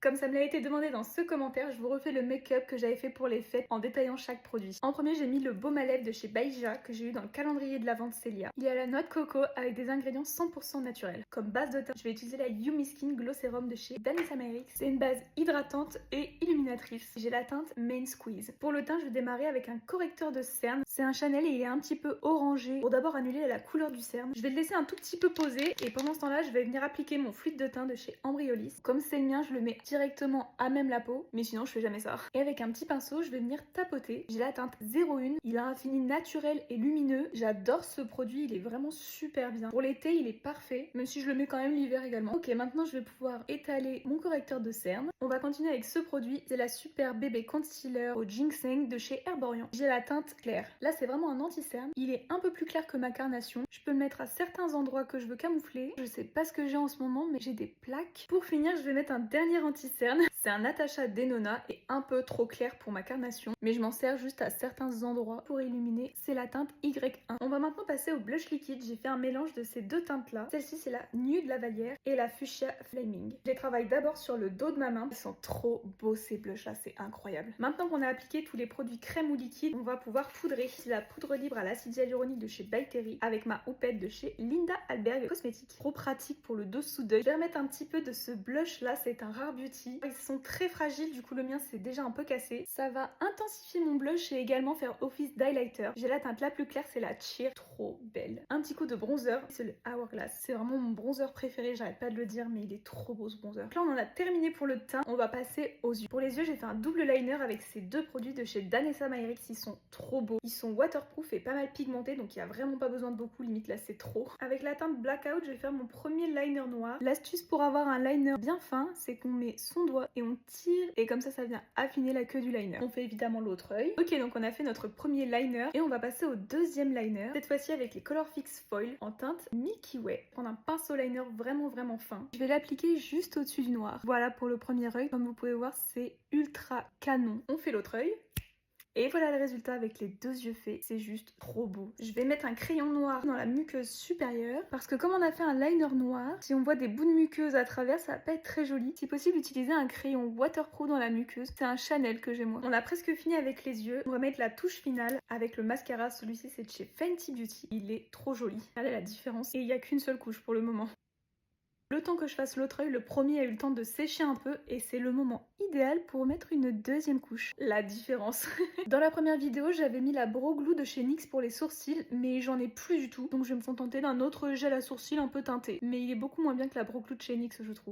Comme ça me l'a été demandé dans ce commentaire, je vous refais le make-up que j'avais fait pour les fêtes en détaillant chaque produit. En premier, j'ai mis le baume à lèvres de chez Baija que j'ai eu dans le calendrier de l'avant de Célia. Il y a la noix de coco avec des ingrédients 100% naturels. Comme base de teint, je vais utiliser la Yumi Skin Glow Serum de chez Danessa Myricks. C'est une base hydratante et illuminatrice. J'ai la teinte Main Squeeze. Pour le teint, je vais démarrer avec un correcteur de cerne. C'est un Chanel et il est un petit peu orangé pour d'abord annuler la couleur du cerne. Je vais le laisser un tout petit peu poser et pendant ce temps-là, je vais venir appliquer mon fluide de teint de chez Ambriolis. Comme c'est le mien, je le mets directement à même la peau, mais sinon je fais jamais ça. Et avec un petit pinceau, je vais venir tapoter. J'ai la teinte 01, il a un fini naturel et lumineux. J'adore ce produit, il est vraiment super bien. Pour l'été, il est parfait, même si je le mets quand même l'hiver également. Ok, maintenant je vais pouvoir étaler mon correcteur de cerne. On va continuer avec ce produit, c'est la Super Bébé Concealer au ginseng de chez Herborian. J'ai la teinte claire. Là, c'est vraiment un anti-cerne. Il est un peu plus clair que ma carnation. Je peux le mettre à certains endroits que je veux camoufler. Je sais pas ce que j'ai en ce moment, mais j'ai des plaques. Pour finir, je vais mettre un dernier anti-cerne. C'est un Natasha Denona et un peu trop clair pour ma carnation, mais je m'en sers juste à certains endroits pour illuminer. C'est la teinte Y1. On va maintenant passer au blush liquide. J'ai fait un mélange de ces deux teintes-là. Celle-ci, c'est la Nude Lavalière et la Fuchsia Flaming. Je les travaille d'abord sur le dos de ma main. Ils sont trop beaux ces blushs-là, c'est incroyable. Maintenant qu'on a appliqué tous les produits crème ou liquide, on va pouvoir poudrer. C'est la poudre libre à l'acide hyaluronique de chez By Terry avec ma houppette de chez Linda Alberg Cosmétiques. Trop pratique pour le dessous d'œil. Je vais remettre un petit peu de ce blush-là, c'est un Rare Beauty. Ils sont très fragiles, du coup le mien c'est déjà un peu cassé. Ça va intensifier mon blush et également faire office d'highlighter. J'ai la teinte la plus claire, c'est la Cheer, trop belle. Un petit coup de bronzer, c'est le Hourglass. C'est vraiment mon bronzer préféré, j'arrête pas de le dire, mais il est trop beau ce bronzer. Donc là on en a terminé pour le teint, on va passer aux yeux. Pour les yeux, j'ai fait un double liner avec ces deux produits de chez Danessa Myricks, ils sont trop beaux. Ils sont waterproof et pas mal pigmentés, donc il y a vraiment pas besoin de beaucoup, limite là c'est trop. Avec la teinte Blackout, je vais faire mon premier liner noir. L'astuce pour avoir un liner bien fin, c'est qu'on met son doigt et on tire et comme ça vient affiner la queue du liner. On fait évidemment l'autre œil. Ok, donc on a fait notre premier liner et on va passer au deuxième liner. Cette fois-ci avec les Colorfix Foil en teinte Milky Way. Prendre un pinceau liner vraiment fin. Je vais l'appliquer juste au-dessus du noir. Voilà pour le premier œil. Comme vous pouvez voir, c'est ultra canon. On fait l'autre œil. Et voilà le résultat avec les deux yeux faits, c'est juste trop beau. Je vais mettre un crayon noir dans la muqueuse supérieure parce que comme on a fait un liner noir, si on voit des bouts de muqueuse à travers, ça va pas être très joli. Si possible, utiliser un crayon waterproof dans la muqueuse. C'est un Chanel que j'ai moi. On a presque fini avec les yeux. On va mettre la touche finale avec le mascara. Celui-ci c'est de chez Fenty Beauty. Il est trop joli. Regardez la différence. Et il n'y a qu'une seule couche pour le moment. Le temps que je fasse l'autre œil, le premier a eu le temps de sécher un peu et c'est le moment idéal pour mettre une deuxième couche. La différence. Dans la première vidéo, j'avais mis la Brow Glue de chez NYX pour les sourcils, mais j'en ai plus du tout. Donc je vais me contenter d'un autre gel à sourcils un peu teinté. Mais il est beaucoup moins bien que la Brow Glue de chez NYX, je trouve.